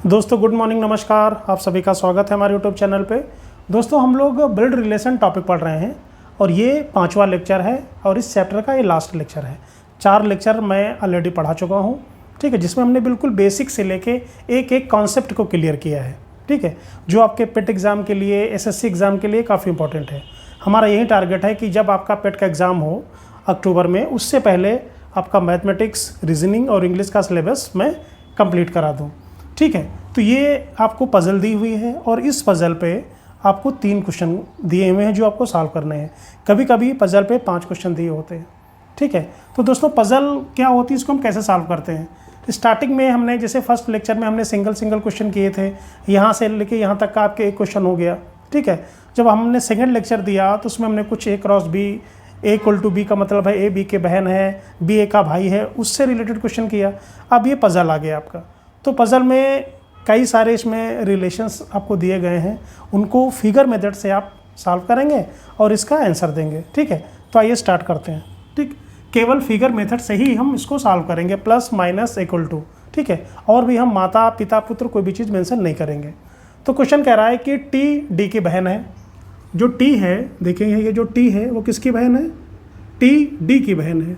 दोस्तों good morning, नमस्कार। आप सभी का स्वागत है हमारे यूट्यूब चैनल पे। दोस्तों हम लोग बिल्ड रिलेशन टॉपिक पढ़ रहे हैं और ये 5वां लेक्चर है और इस चैप्टर का ये लास्ट लेक्चर है। 4 लेक्चर मैं ऑलरेडी पढ़ा चुका हूँ, ठीक है, जिसमें हमने बिल्कुल बेसिक से लेके एक एक कॉन्सेप्ट को क्लियर किया है, ठीक है, जो आपके पेट एग्ज़ाम के लिए, एसएससी एग्ज़ाम के लिए काफ़ी इंपॉर्टेंट है। हमारा यही टारगेट है कि जब आपका पेट का एग्ज़ाम हो अक्टूबर में, उससे पहले आपका मैथमेटिक्स, रीजनिंग और इंग्लिश का सिलेबस मैं कंप्लीट करा दूँ, ठीक है। तो ये आपको पज़ल दी हुई है और इस पज़ल पे आपको 3 क्वेश्चन दिए हुए हैं जो आपको सॉल्व करने हैं। कभी कभी पज़ल पे 5 क्वेश्चन दिए होते हैं, ठीक है। तो दोस्तों पज़ल क्या होती है, इसको हम कैसे सॉल्व करते हैं। स्टार्टिंग में हमने जैसे फर्स्ट लेक्चर में हमने सिंगल क्वेश्चन किए थे, यहाँ से लेके यहाँ तक का आपके एक क्वेश्चन हो गया, ठीक है। जब हमने सेकेंड लेक्चर दिया तो उसमें हमने कुछ A क्रॉस B, A=B का मतलब है A B के बहन है, B A का भाई है, उससे रिलेटेड क्वेश्चन किया। अब ये पज़ल आ गया आपका। तो पज़ल में कई सारे इसमें रिलेशंस आपको दिए गए हैं, उनको फिगर मेथड से आप सॉल्व करेंगे और इसका आंसर देंगे, ठीक है। तो आइए स्टार्ट करते हैं, ठीक। केवल फिगर मेथड से ही हम इसको सॉल्व करेंगे, प्लस माइनस इक्वल टू, ठीक है। और भी हम माता पिता पुत्र कोई भी चीज़ मेंशन नहीं करेंगे। तो क्वेश्चन कह रहा है कि T D की बहन है। जो T है, देखेंगे ये जो T है वो किसकी बहन है, T D की बहन है,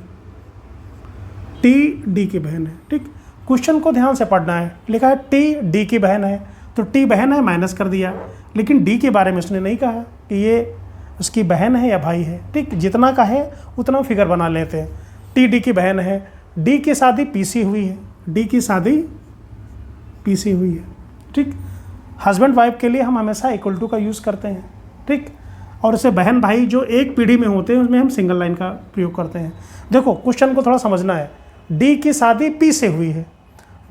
T D की बहन है, ठीक। क्वेश्चन को ध्यान से पढ़ना है। लिखा है T D की बहन है, तो T बहन है माइनस कर दिया, लेकिन D के बारे में उसने नहीं कहा कि ये उसकी बहन है या भाई है, ठीक। जितना का है उतना फिगर बना लेते हैं। T D की बहन है, D की शादी P से हुई है, D की शादी P से हुई है, ठीक। हस्बैंड वाइफ के लिए हम हमेशा इक्वल टू का यूज़ करते हैं, ठीक। और उसे बहन भाई जो एक पीढ़ी में होते हैं उसमें हम सिंगल लाइन का प्रयोग करते हैं। देखो क्वेश्चन को थोड़ा समझना है। D की शादी P से हुई है,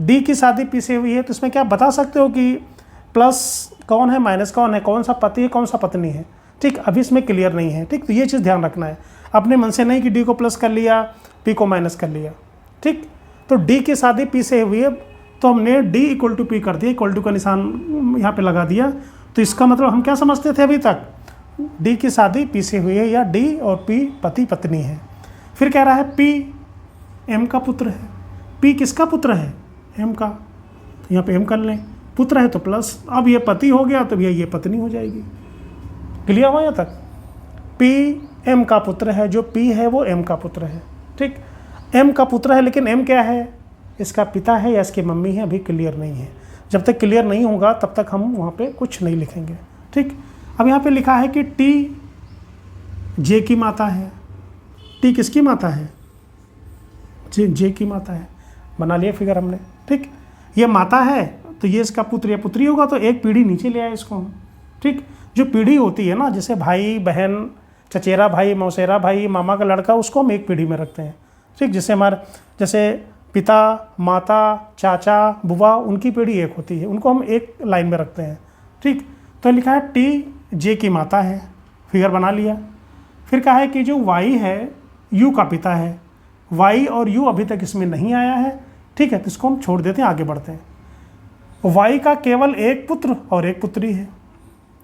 D की शादी P से हुई है, तो इसमें क्या बता सकते हो कि प्लस कौन है माइनस कौन है, कौन सा पति है कौन सा पत्नी है, ठीक। अभी इसमें क्लियर नहीं है, ठीक। तो ये चीज़ ध्यान रखना है, अपने मन से नहीं कि D को प्लस कर लिया P को माइनस कर लिया, ठीक। तो D की शादी P से हुई है, तो हमने D = P कर दिया, इक्वल टू का निशान यहाँ पे लगा दिया। तो इसका मतलब हम क्या समझते थे अभी तक, D की शादी P से हुई है या D और P पति पत्नी है। फिर कह रहा है P M का पुत्र है। P किसका पुत्र है, M का, तो यहाँ पे M कर लें, पुत्र है तो प्लस, अब ये पति हो गया तो भैया ये पत्नी हो जाएगी। क्लियर हुआ यहाँ तक। P M का पुत्र है, जो P है वो M का पुत्र है, ठीक। M का पुत्र है, लेकिन M क्या है, इसका पिता है या इसकी मम्मी है, अभी क्लियर नहीं है। जब तक क्लियर नहीं होगा तब तक हम वहाँ पे कुछ नहीं लिखेंगे, ठीक। अब यहाँ पे लिखा है कि T J की माता है। T किसकी माता है, J की माता है। बना लिया फिगर हमने, ठीक। ये माता है तो ये इसका पुत्र या पुत्री होगा, तो एक पीढ़ी नीचे ले आए इसको हम, ठीक। जो पीढ़ी होती है ना, जैसे भाई बहन, चचेरा भाई, मौसेरा भाई, मामा का लड़का, उसको हम एक पीढ़ी में रखते हैं, ठीक। जैसे पिता, माता, चाचा, बुआ, उनकी पीढ़ी एक होती है, उनको हम एक लाइन में रखते हैं, ठीक। तो लिखा है T J की माता है, फिगर बना लिया। फिर कहा है कि जो Y है U का पिता है। Y और U अभी तक इसमें नहीं आया है, ठीक है, तो इसको हम छोड़ देते हैं, आगे बढ़ते हैं। Y का केवल एक पुत्र और एक पुत्री है।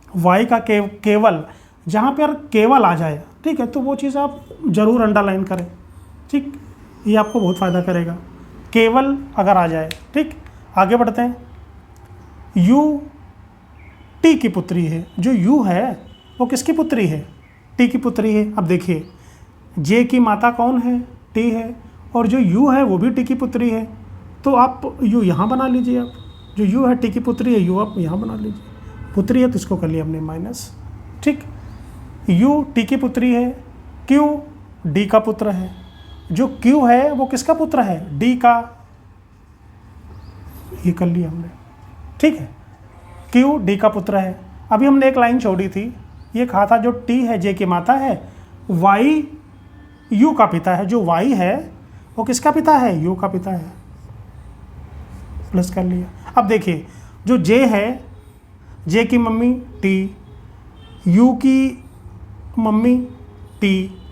Y का केवल, जहाँ पर केवल आ जाए, ठीक है, तो वो चीज़ आप ज़रूर अंडरलाइन करें, ठीक। ये आपको बहुत फ़ायदा करेगा, केवल अगर आ जाए, ठीक। आगे बढ़ते हैं। U T की पुत्री है। जो U है वो किसकी पुत्री है, T की पुत्री है। अब देखिए J की माता कौन है, T है, और जो U है वो भी T की पुत्री है, तो आप U यहाँ बना लीजिए। आप जो U है T की पुत्री है, U आप यहाँ बना लीजिए। पुत्री है तो इसको कर लिया हमने माइनस, ठीक। U T की पुत्री है, Q D का पुत्र है। जो Q है वो किसका पुत्र है, D का, ये कर लिया हमने, ठीक है। Q D का पुत्र है। अभी हमने एक लाइन छोड़ी थी, ये कहा था जो T है J की माता है, Y U का पिता है। जो Y है वो किसका पिता है, U का पिता है, प्लस कर लिया। अब देखिए जो J है, J की मम्मी T, U की मम्मी T,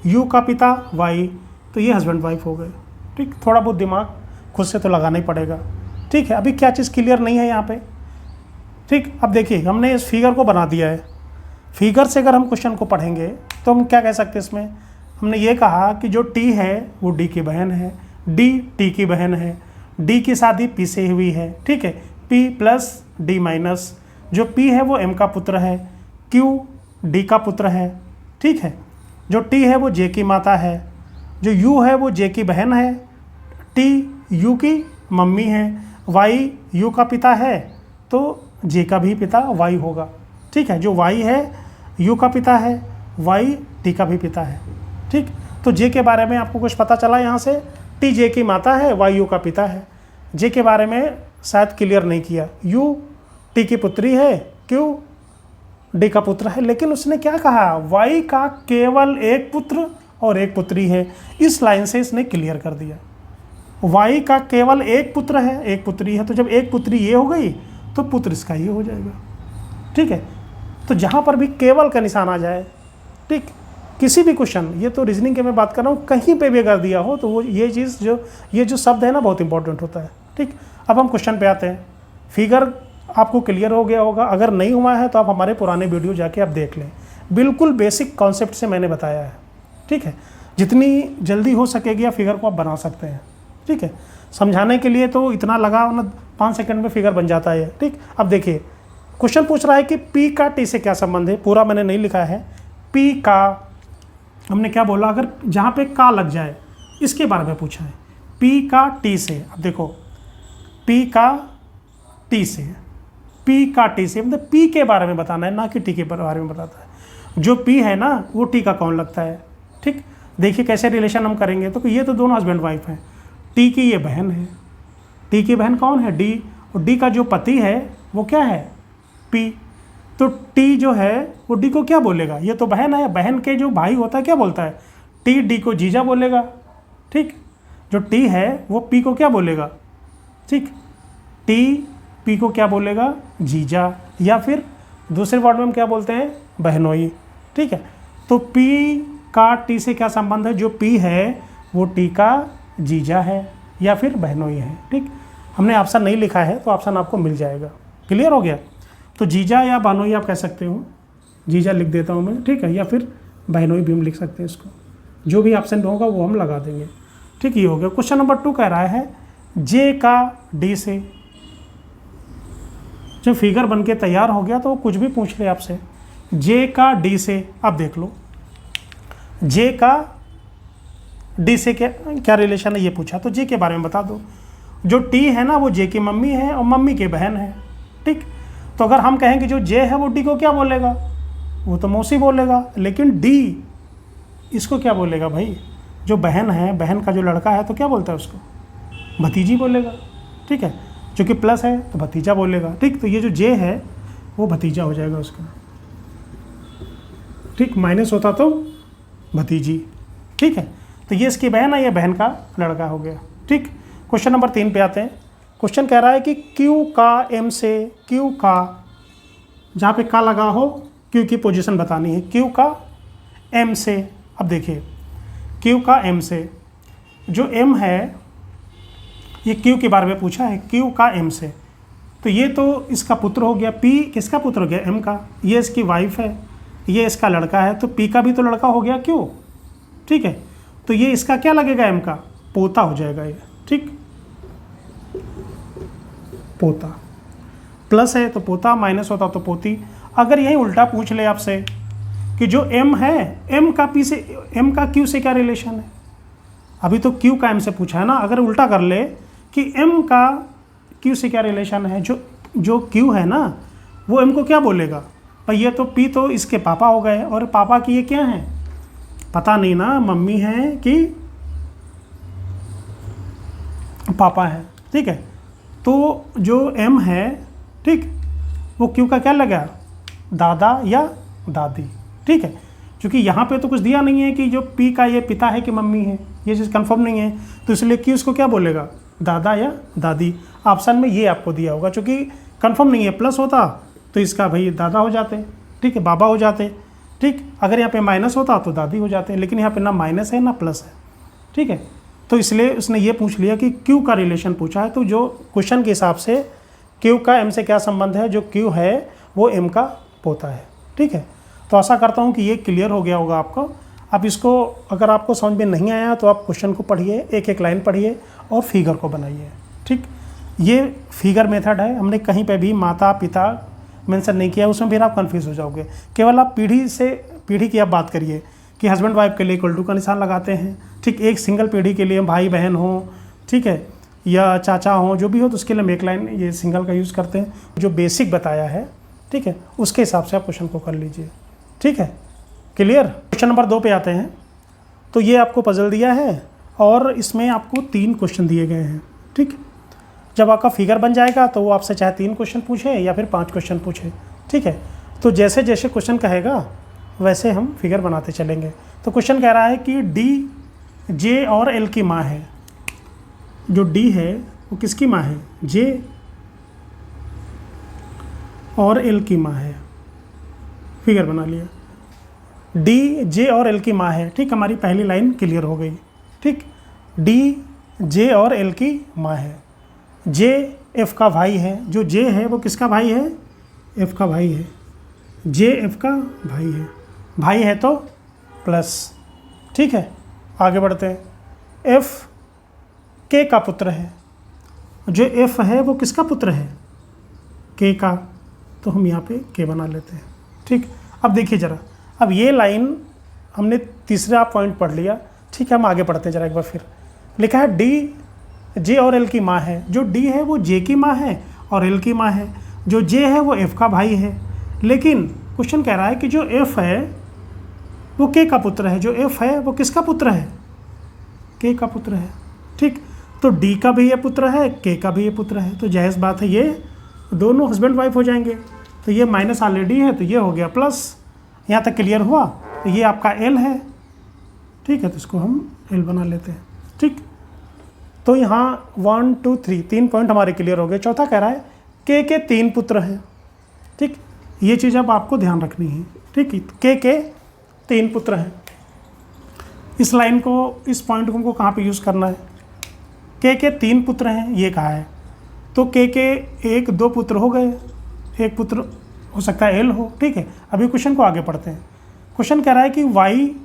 U का पिता Y, तो ये हस्बैंड वाइफ हो गए, ठीक। थोड़ा बहुत दिमाग खुद से तो लगाना ही पड़ेगा, ठीक है। अभी क्या चीज़ क्लियर नहीं है यहाँ पे, ठीक। अब देखिए हमने इस फिगर को बना दिया है। फिगर से अगर हम क्वेश्चन को पढ़ेंगे तो हम क्या कह सकते हैं इसमें, हमने ये कहा कि जो T है वो D की बहन है, D T की बहन है, D की शादी P से हुई है, ठीक है। P प्लस D माइनस, जो P है वो M का पुत्र है, Q D का पुत्र है, ठीक है। जो T है वो J की माता है, जो U है वो J की बहन है, T U की मम्मी है, Y U का पिता है तो J का भी पिता Y होगा, ठीक है। जो Y है U का पिता है, Y T का भी पिता है, ठीक। तो J के बारे में आपको कुछ पता चला यहाँ से, T J की माता है, Y U का पिता है। J के बारे में शायद क्लियर नहीं किया, U T की पुत्री है, Q D का पुत्र है, लेकिन उसने क्या कहा, Y का केवल एक पुत्र और एक पुत्री है। इस लाइन से इसने क्लियर कर दिया, Y का केवल एक पुत्र है, एक पुत्री है, तो जब एक पुत्री ये हो गई तो पुत्र इसका ये हो जाएगा, ठीक है। तो जहाँ पर भी केवल का निशान आ जाए, ठीक, किसी भी क्वेश्चन, ये तो रीजनिंग के मैं बात कर रहा हूँ, कहीं पे भी अगर दिया हो तो वो ये चीज़ ये जो शब्द है ना बहुत इंपॉर्टेंट होता है, ठीक। अब हम क्वेश्चन पे आते हैं। फिगर आपको क्लियर हो गया होगा, अगर नहीं हुआ है तो आप हमारे पुराने वीडियो जाके आप देख लें, बिल्कुल बेसिक कॉन्सेप्ट से मैंने बताया है, ठीक है। जितनी जल्दी हो सकेगी आप फिगर को आप बना सकते हैं, ठीक है। समझाने के लिए तो इतना लगा ना, 5 सेकंड में फिगर बन जाता है, ठीक। अब देखिए क्वेश्चन पूछ रहा है कि P का T से क्या संबंध है, पूरा मैंने नहीं लिखा है। P का हमने क्या बोला, अगर जहाँ पे का लग जाए इसके बारे में पूछा है, P का T से। अब देखो P का T से, P का T से मतलब P के बारे में बताना है, ना कि T के बारे में बताता है। जो P है ना वो T का कौन लगता है, ठीक। देखिए कैसे रिलेशन हम करेंगे, तो ये तो दोनों हस्बैंड वाइफ हैं, T की ये बहन है, T की बहन कौन है, D, और D का जो पति है वो क्या है, P। तो T जो है वो D को क्या बोलेगा, ये तो बहन है, बहन के जो भाई होता है क्या बोलता है, T D को जीजा बोलेगा, ठीक। जो T है वो P को क्या बोलेगा, ठीक, T P को क्या बोलेगा, जीजा, या फिर दूसरे वर्ड में हम क्या बोलते हैं, बहनोई, ठीक है। तो P का T से क्या संबंध है, जो P है वो T का जीजा है या फिर बहनोई है, ठीक। हमने ऑप्शन नहीं लिखा है तो ऑप्शन आपको मिल जाएगा, क्लियर हो गया। तो जीजा या बहनोई आप कह सकते हो, जीजा लिख देता हूँ मैं, ठीक है, या फिर बहनोई भी हम लिख सकते हैं इसको, जो भी ऑप्शन होगा वो हम लगा देंगे, ठीक। ये हो गया। क्वेश्चन नंबर 2 कह रहा है J का D से। जब फिगर बन के तैयार हो गया तो कुछ भी पूछ ले आपसे, J का D से। अब देख लो J का D से क्या रिलेशन है ये पूछा, तो J के बारे में बता दो। जो T है ना वो J की मम्मी है और मम्मी की बहन है, ठीक। तो अगर हम कहें कि जो J है वो D को क्या बोलेगा, वो तो मौसी बोलेगा, लेकिन D इसको क्या बोलेगा भाई, जो बहन है, बहन का जो लड़का है तो क्या बोलता है उसको, भतीजी बोलेगा, ठीक है। जो कि प्लस है तो भतीजा बोलेगा, ठीक। तो ये जो J है वो भतीजा हो जाएगा उसका, ठीक। माइनस होता तो भतीजी, ठीक है। तो ये इसकी बहन है, ये बहन का लड़का हो गया, ठीक। क्वेश्चन नंबर 3 पे आते हैं। क्वेश्चन कह रहा है कि Q का M से, Q का जहाँ पे का लगा हो Q की पोजीशन बतानी है, Q का M से। अब देखिए Q का M से, जो M है ये Q के बारे में पूछा है, Q का M से, तो ये तो इसका पुत्र हो गया, P किसका पुत्र हो गया, M का, ये इसकी वाइफ है, ये इसका लड़का है, तो P का भी तो लड़का हो गया Q, ठीक है। तो ये इसका क्या लगेगा, M का पोता हो जाएगा ये, ठीक। पोता प्लस है तो पोता, माइनस होता तो पोती। अगर यही उल्टा पूछ ले आपसे कि जो M है, M का P से, M का Q से क्या रिलेशन है, अभी तो Q का M से पूछा है ना, अगर उल्टा कर ले कि M का Q से क्या रिलेशन है, जो Q है ना वो M को क्या बोलेगा भाई, ये तो P तो इसके पापा हो गए, और पापा की ये क्या है पता नहीं ना, मम्मी है कि पापा है, ठीक है। तो जो M है, ठीक, वो Q का क्या लगा, दादा या दादी, ठीक है। क्योंकि यहाँ पे तो कुछ दिया नहीं है कि जो P का ये पिता है कि मम्मी है, ये चीज़ कंफर्म नहीं है, तो इसलिए Q इसको क्या बोलेगा, दादा या दादी। ऑप्शन में ये आपको दिया होगा, क्योंकि कंफर्म नहीं है, प्लस होता तो इसका भाई दादा हो जाते, ठीक है, बाबा हो जाते, ठीक। अगर यहाँ पे माइनस होता तो दादी हो जाते, लेकिन यहाँ पे ना माइनस है ना प्लस है, ठीक है। तो इसलिए उसने ये पूछ लिया कि Q का रिलेशन पूछा है, तो जो क्वेश्चन के हिसाब से Q का M से क्या संबंध है, जो Q है वो M का पोता है, ठीक है। तो आशा करता हूँ कि ये क्लियर हो गया होगा आपको। अब इसको अगर आपको समझ में नहीं आया तो आप क्वेश्चन को पढ़िए, एक एक लाइन पढ़िए और फिगर को बनाइए, ठीक। ये फिगर मेथड है, हमने कहीं पे भी माता पिता मेंशन नहीं किया, उसमें फिर आप कंफ्यूज हो जाओगे। केवल आप पीढ़ी की आप बात करिए कि हस्बैंड वाइफ के लिए इक्वल टू का निशान लगाते हैं, ठीक। एक सिंगल पीढ़ी के लिए भाई बहन हो, ठीक है, या चाचा हो, जो भी हो, तो उसके लिए हम एक लाइन ये सिंगल का यूज़ करते हैं। जो बेसिक बताया है, ठीक है, उसके हिसाब से आप क्वेश्चन को कर लीजिए, ठीक है। क्लियर। क्वेश्चन नंबर 2 पे आते हैं। तो ये आपको पजल दिया है और इसमें आपको 3 क्वेश्चन दिए गए हैं, ठीक। जब आपका फिगर बन जाएगा तो वो आपसे चाहे 3 क्वेश्चन पूछे या फिर 5 क्वेश्चन पूछे, ठीक है। तो जैसे जैसे क्वेश्चन कहेगा वैसे हम फिगर बनाते चलेंगे। तो क्वेश्चन कह रहा है कि डी जे और एल की माँ है। जो डी है वो किसकी माँ है? जे और एल की माँ है। फिगर बना लिया। डी जे और एल की माँ है, ठीक। हमारी पहली लाइन क्लियर हो गई, ठीक। डी जे और एल की माँ है। जे एफ का भाई है। जो जे है वो किसका भाई है? एफ का भाई है। जे एफ का भाई है। भाई है तो प्लस, ठीक है। आगे बढ़ते हैं। एफ के का पुत्र है। जो एफ है वो किसका पुत्र है? के का। तो हम यहाँ पे के बना लेते हैं, ठीक। अब देखिए ज़रा, अब ये लाइन हमने तीसरा पॉइंट पढ़ लिया, ठीक है। हम आगे पढ़ते हैं ज़रा एक बार फिर। लिखा है डी जे और एल की माँ है। जो डी है वो जे की माँ है और एल की माँ है। जो जे है वो एफ का भाई है। लेकिन क्वेश्चन कह रहा है कि जो एफ है वो के का पुत्र है। जो एफ है वो किसका पुत्र है? के का पुत्र है, ठीक। तो डी का भी ये पुत्र है, के का भी ये पुत्र है। तो जायज़ बात है ये दोनों हस्बैंड वाइफ हो जाएंगे। तो ये माइनस ऑलरेडी है तो ये हो गया प्लस। यहाँ तक क्लियर हुआ। तो ये आपका एल है, ठीक है। तो इसको हम एल बना लेते हैं, ठीक। तो यहाँ 1 2 3 पॉइंट हमारे क्लियर हो गए। चौथा कह रहा है के 3 पुत्र हैं, ठीक। ये चीज़ अब आपको ध्यान रखनी है, ठीक। के 3 पुत्र हैं। इस लाइन को, इस पॉइंट को हमको कहाँ पे यूज़ करना है? के 3 पुत्र हैं ये कहा है। तो के 1 2 पुत्र हो गए। एक पुत्र हो सकता है एल हो, ठीक है। अभी क्वेश्चन को आगे पढ़ते हैं। क्वेश्चन कह रहा है कि वाई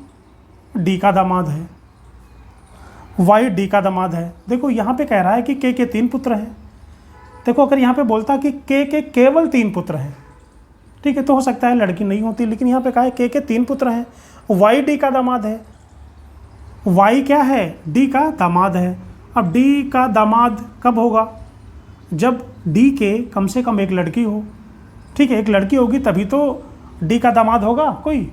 डी का दामाद है। वाई डी का दामाद है। देखो यहाँ पे कह रहा है कि के 3 पुत्र हैं। देखो अगर यहाँ पे बोलता कि के केवल 3 पुत्र हैं, ठीक है, तो हो सकता है लड़की नहीं होती। लेकिन यहाँ पे कहा है के 3 पुत्र हैं। वाई डी का दामाद है। वाई क्या है? डी का दामाद है। अब डी का दामाद कब होगा? जब डी के कम से कम एक लड़की हो, ठीक है। एक लड़की होगी तभी तो डी का दामाद होगा कोई।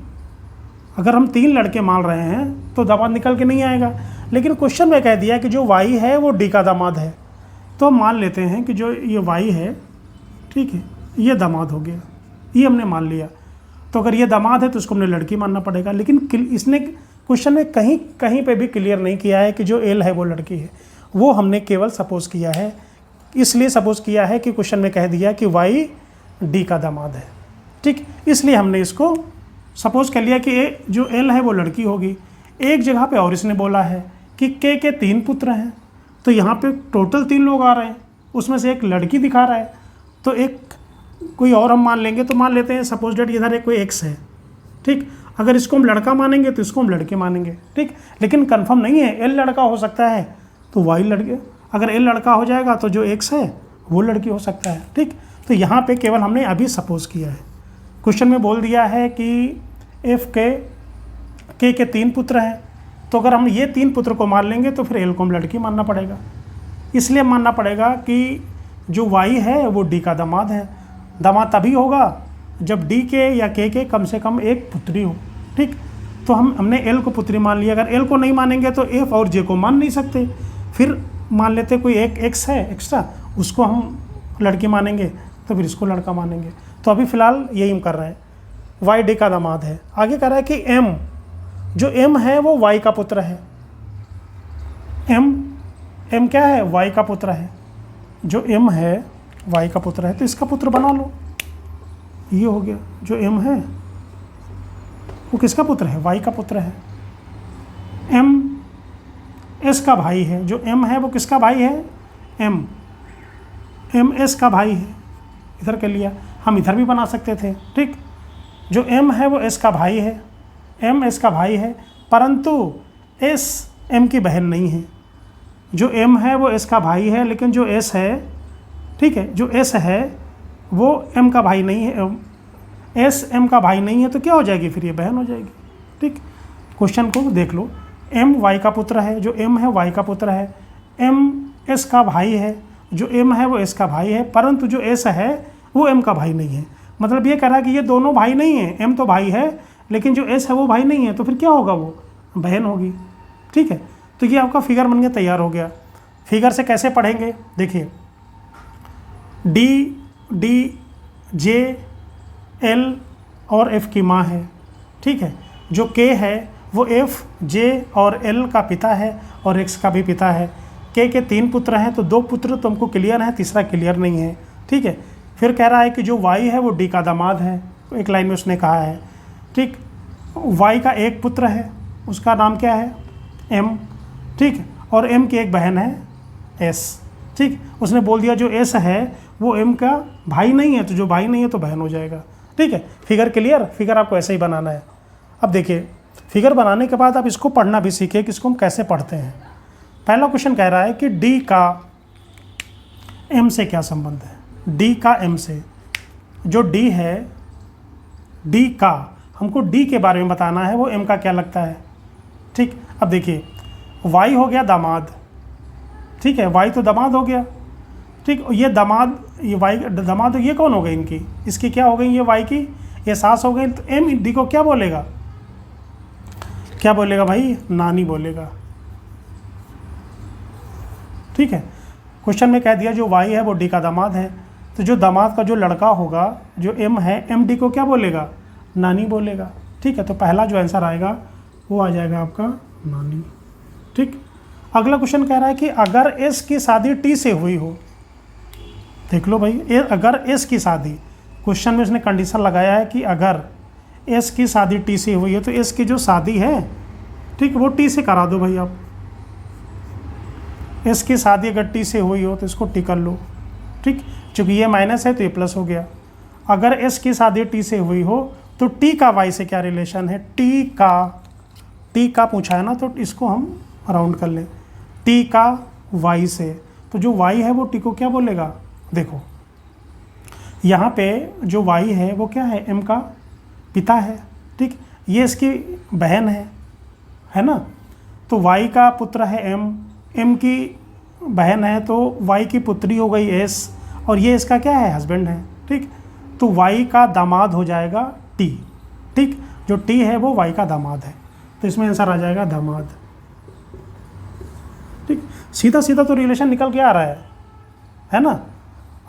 अगर हम 3 लड़के मान रहे हैं तो दामाद निकल के नहीं आएगा। लेकिन क्वेश्चन में कह दिया कि जो वाई है वो डी का दामाद है, तो हम मान लेते हैं कि जो ये वाई है, ठीक है, ये दामाद हो गया। ये हमने मान लिया। तो अगर ये दामाद है तो इसको हमने लड़की मानना पड़ेगा। लेकिन इसने क्वेश्चन में कहीं पे भी क्लियर नहीं किया है कि जो एल है वो लड़की है। वो हमने केवल सपोज किया है। इसलिए सपोज किया है कि क्वेश्चन में कह दिया कि वाई डी का दामाद है, ठीक। इसलिए हमने इसको सपोज कर लिया कि जो एल है वो लड़की होगी। एक जगह पे और इसने बोला है कि के 3 पुत्र हैं। तो यहाँ पे टोटल 3 लोग आ रहे हैं, उसमें से एक लड़की दिखा रहा है। तो एक कोई और हम मान लेंगे। तो मान लेते हैं सपोज डेट इधर एक कोई एक्स है, ठीक। अगर इसको हम लड़का मानेंगे तो इसको हम लड़के मानेंगे, ठीक। लेकिन कंफर्म नहीं है, एल लड़का हो सकता है तो वाई लड़के। अगर एल लड़का हो जाएगा तो जो एक्स है वो लड़की हो सकता है, ठीक। तो यहाँ पे केवल हमने अभी सपोज किया है। क्वेश्चन में बोल दिया है कि एफ के 3 पुत्र हैं। तो अगर हम ये 3 पुत्र को मान लेंगे तो फिर एल को हम लड़की मानना पड़ेगा। इसलिए मानना पड़ेगा कि जो वाई है वो डी का दामाद है। दामाद तभी होगा जब डी के या के कम से कम एक पुत्री हो, ठीक। तो हमने एल को पुत्री मान लिया। अगर एल को नहीं मानेंगे तो एफ और जे को मान नहीं सकते। फिर मान लेते कोई एक एक्स है एक्स्ट्रा, उसको हम लड़की मानेंगे तो फिर इसको लड़का मानेंगे। तो अभी फ़िलहाल यही हम कर रहे हैं। वाई डी का दामाद है। आगे कह रहा है कि एम, जो एम है वो वाई का पुत्र है। एम क्या है? वाई का पुत्र है। जो एम है वाई का पुत्र है, तो इसका पुत्र बना लो। ये हो गया। जो एम है वो किसका पुत्र है? वाई का पुत्र है। एम एस का भाई है। जो एम है वो किसका भाई है? एम एस का भाई है। इधर कर लिया, हम इधर भी बना सकते थे, ठीक। जो एम है वो एस का भाई है। एम एस का भाई है, परंतु एस एम की बहन नहीं है। जो एम है वो एस का भाई है, लेकिन जो एस है ठीक है, जो एस है वो एम का भाई नहीं है, एस एम का भाई नहीं है, तो क्या हो जाएगी फिर, ये बहन हो जाएगी। ठीक, क्वेश्चन को देख लो, एम वाई का पुत्र है, जो एम है वाई का पुत्र है, एम एस का भाई है, जो एम है वो एस का भाई है, परंतु जो एस है वो एम का भाई नहीं है। मतलब ये कह रहा है कि ये दोनों भाई नहीं हैं, एम तो भाई है लेकिन जो एस है वो भाई नहीं है, तो फिर क्या होगा, वो बहन होगी। ठीक है, तो ये आपका फिगर बन के तैयार हो गया। फिगर से कैसे पढ़ेंगे, देखिए डी डी जे एल और एफ की माँ है। ठीक है, जो के है वो एफ जे और एल का पिता है और एक्स का भी पिता है। के 3 पुत्र हैं, तो 2 पुत्र तो हमको क्लियर है, तीसरा क्लियर नहीं है। ठीक है, फिर कह रहा है कि जो वाई है वो डी का दामाद है, एक लाइन में उसने कहा है। ठीक, वाई का एक पुत्र है, उसका नाम क्या है, एम। ठीक, और एम की एक बहन है एस। ठीक, उसने बोल दिया जो एस है वो एम का भाई नहीं है, तो जो भाई नहीं है तो बहन हो जाएगा। ठीक है, फिगर क्लियर, फिगर आपको ऐसे ही बनाना है। अब देखिए, फिगर बनाने के बाद आप इसको पढ़ना भी सीखिए कि इसको हम कैसे पढ़ते हैं। पहला क्वेश्चन कह रहा है कि डी का एम से क्या संबंध है, डी का एम से। जो डी है, डी का, हमको डी के बारे में बताना है, वो एम का क्या लगता है। ठीक, अब देखिए वाई हो गया दामाद। ठीक है, वाई तो दामाद हो गया। ठीक, ये दामाद, ये वाई दामाद, ये कौन हो गई इनकी, इसकी क्या हो गई, ये वाई की ये सास हो गई। तो एम डी को क्या बोलेगा, क्या बोलेगा भाई, नानी बोलेगा। ठीक है, क्वेश्चन में कह दिया जो वाई है वो डी का दामाद है, तो जो दामाद का जो लड़का होगा जो एम है, एम डी को क्या बोलेगा, नानी बोलेगा। ठीक है, तो पहला जो आंसर आएगा वो आ जाएगा आपका नानी। ठीक, अगला क्वेश्चन कह रहा है कि अगर एस की शादी टी से हुई हो, देख लो भाई, अगर एस की शादी, क्वेश्चन में उसने कंडीशन लगाया है कि अगर एस की शादी टी से हुई है, तो एस की जो शादी है, ठीक, वो टी से करा दो भाई आप। एस की शादी अगर टी से हुई हो तो इसको टी कर लो। ठीक, चूँकि ये माइनस है तो ये प्लस हो गया। अगर एस की शादी टी से हुई हो तो टी का वाई से क्या रिलेशन है, टी का पूछा है ना, तो इसको हम राउंड कर लें, टी का वाई से। तो जो वाई है वो टी को क्या बोलेगा, देखो यहाँ पे जो वाई है वो क्या है, एम का पिता है। ठीक, ये इसकी बहन है ना, तो वाई का पुत्र है एम, एम की बहन है, तो वाई की पुत्री हो गई एस, और ये इसका क्या है, हस्बैंड है। ठीक, तो वाई का दामाद हो जाएगा टी। ठीक, जो टी है वो वाई का दामाद है, तो इसमें आंसर आ जाएगा दामाद। ठीक, सीधा सीधा तो रिलेशन निकल के आ रहा है ना।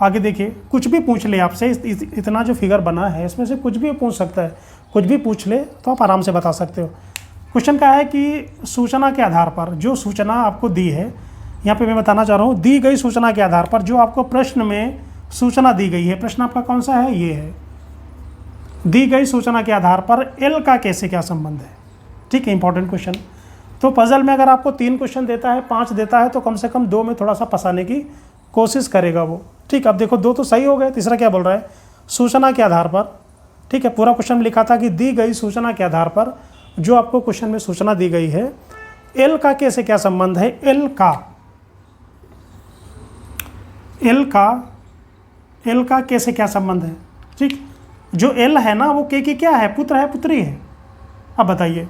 आगे देखिए, कुछ भी पूछ ले आपसे, इतना जो फिगर बना है इसमें से कुछ भी पूछ सकता है, कुछ भी पूछ ले तो आप आराम से बता सकते हो। क्वेश्चन का है कि सूचना के आधार पर, जो सूचना आपको दी है, यहाँ पे मैं बताना चाह रहा हूँ, दी गई सूचना के आधार पर जो आपको प्रश्न में सूचना दी गई है, प्रश्न आपका कौन सा है, ये है, दी गई सूचना के आधार पर एल का कैसे क्या संबंध है। ठीक है, इंपॉर्टेंट क्वेश्चन। तो पजल में अगर आपको 3 क्वेश्चन देता है, 5 देता है, तो कम से कम 2 में थोड़ा सा फंसाने की कोशिश करेगा वो। ठीक, अब देखो 2 तो सही हो गए, तीसरा क्या बोल रहा है, सूचना के आधार पर। ठीक है, पूरा क्वेश्चन में लिखा था कि दी गई सूचना के आधार पर जो आपको क्वेश्चन में सूचना दी गई है, एल का कैसे क्या संबंध है, एल का कैसे क्या संबंध है। ठीक, जो एल है ना वो के की क्या है, पुत्र है, पुत्री है। अब बताइए,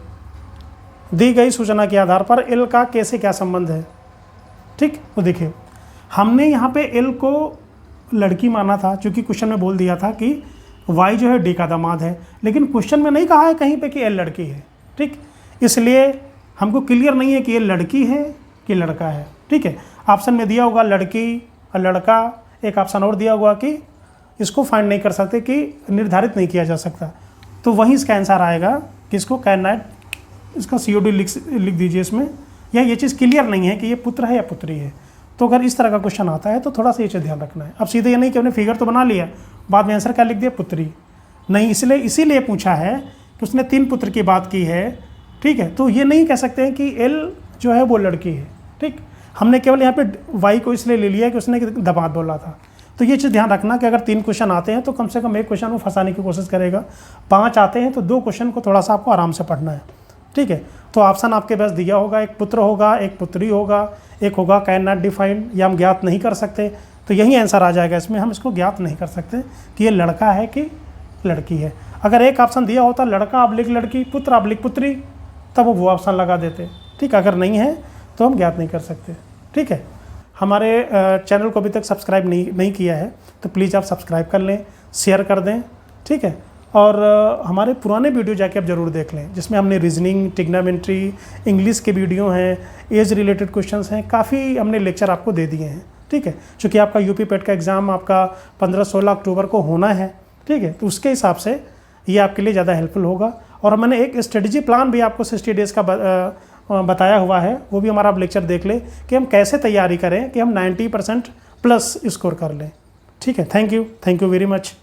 दी गई सूचना के आधार पर एल का कैसे क्या संबंध है। ठीक, तो देखिए हमने यहाँ पे एल को लड़की माना था, क्योंकि क्वेश्चन में बोल दिया था कि वाई जो है डी का दामाद है, लेकिन क्वेश्चन में नहीं कहा है कहीं पे कि एल लड़की है। ठीक, इसलिए हमको क्लियर नहीं है कि ये लड़की है कि लड़का है। ठीक है, ऑप्शन में दिया होगा लड़की और लड़का, एक ऑप्शन और दिया होगा कि इसको फाइंड नहीं कर सकते, कि निर्धारित नहीं किया जा सकता, तो वहीं इसका आंसर आएगा कि इसको कैन नॉट, इसका COD लिख दीजिए इसमें, या ये चीज़ क्लियर नहीं है कि ये पुत्र है या पुत्री है। तो अगर इस तरह का क्वेश्चन आता है तो थोड़ा सा ये चीज़ ध्यान रखना है। अब सीधे ये नहीं कि हमने फिगर तो बना लिया, बाद में आंसर क्या लिख दिया, पुत्री नहीं, इसीलिए पूछा है कि उसने 3 पुत्र की बात की है। ठीक है, तो ये नहीं कह सकते हैं कि एल जो है वो लड़की है। ठीक, हमने केवल यहाँ पे वाई को इसलिए ले लिया कि उसने दामाद बोला था। तो ये चीज़ ध्यान रखना कि अगर 3 क्वेश्चन आते हैं तो कम से कम एक क्वेश्चन वो फंसाने की कोशिश करेगा, 5 आते हैं तो 2 क्वेश्चन को थोड़ा सा आपको आराम से पढ़ना है। ठीक है, तो ऑप्शन आपके पास दिया होगा, एक पुत्र होगा, एक पुत्री होगा, एक होगा कैन नॉट डिफाइंड, या हम ज्ञात नहीं कर सकते, तो यही आंसर आ जाएगा इसमें। हम इसको ज्ञात नहीं कर सकते कि ये लड़का है कि लड़की है। अगर एक ऑप्शन दिया होता लड़का अब्लिक लड़की, पुत्र अब्लिक पुत्री, तब वो ऑप्शन लगा देते। ठीक, अगर नहीं है तो हम ज्ञात नहीं कर सकते। ठीक है, हमारे चैनल को अभी तक सब्सक्राइब नहीं किया है तो प्लीज़ आप सब्सक्राइब कर लें, शेयर कर दें। ठीक है, और हमारे पुराने वीडियो जाके आप ज़रूर देख लें, जिसमें हमने रीजनिंग, ट्रिग्नोमेट्री, इंग्लिश के वीडियो हैं, एज रिलेटेड क्वेश्चंस हैं, काफ़ी हमने लेक्चर आपको दे दिए हैं। ठीक है, चूँकि आपका यूपी पेट का एग्ज़ाम आपका 15-16 अक्टूबर को होना है। ठीक है, तो उसके हिसाब से ये आपके लिए ज़्यादा हेल्पफुल होगा। और मैंने एक स्ट्रेटजी प्लान भी आपको 60 डेज़ का बताया हुआ है, वो भी हमारा आप लेक्चर देख लें कि हम कैसे तैयारी करें कि हम 90% प्लस स्कोर कर लें। ठीक है, थैंक यू वेरी मच।